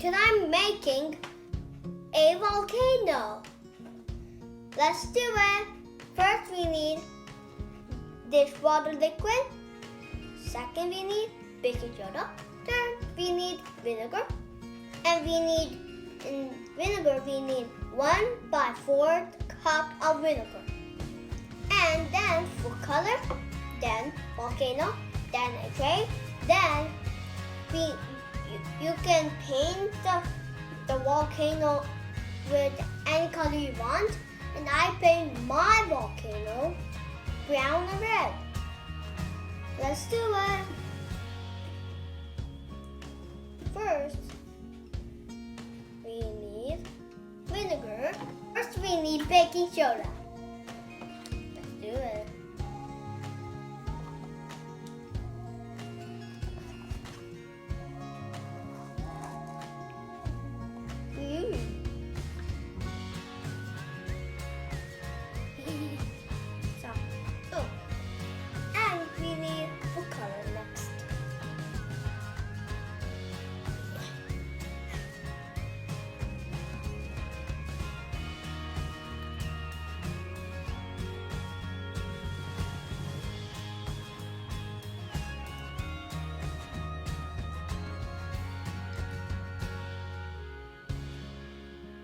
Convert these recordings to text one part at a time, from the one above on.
because I'm making a volcano. Let's do it. First we need dishwater liquid. Second we need baking soda. Third we need vinegar. And we need, in vinegar we need 1/4 cup of vinegar. And then food color, then volcano, then a tray, then you can paint the volcano with any color you want. And I paint my volcano brown and red. Let's do it. First, we need vinegar. First, we need baking soda. Let's do it. And we need food color next.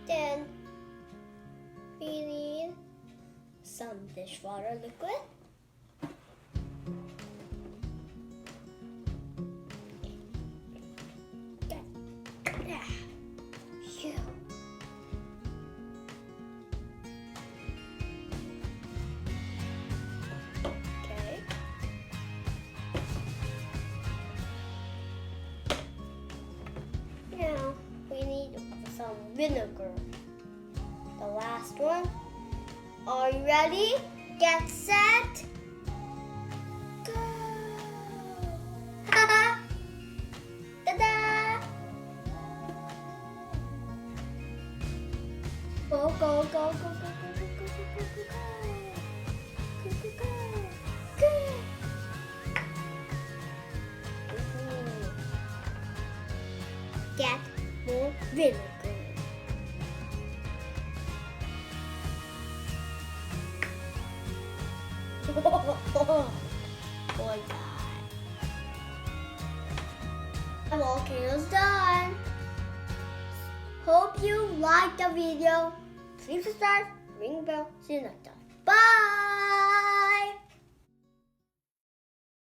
Then we need some dishwater liquid. Okay. Now we need some vinegar. The last one. Are you ready? Get set. Go. Ta-da! Go, go, go, go, go, go, go, go, go, go, go, go, go, go. Get more vinegar. Boy, die. The volcano's done. Hope you liked the video. Please subscribe, ring the bell, see you next time. Bye!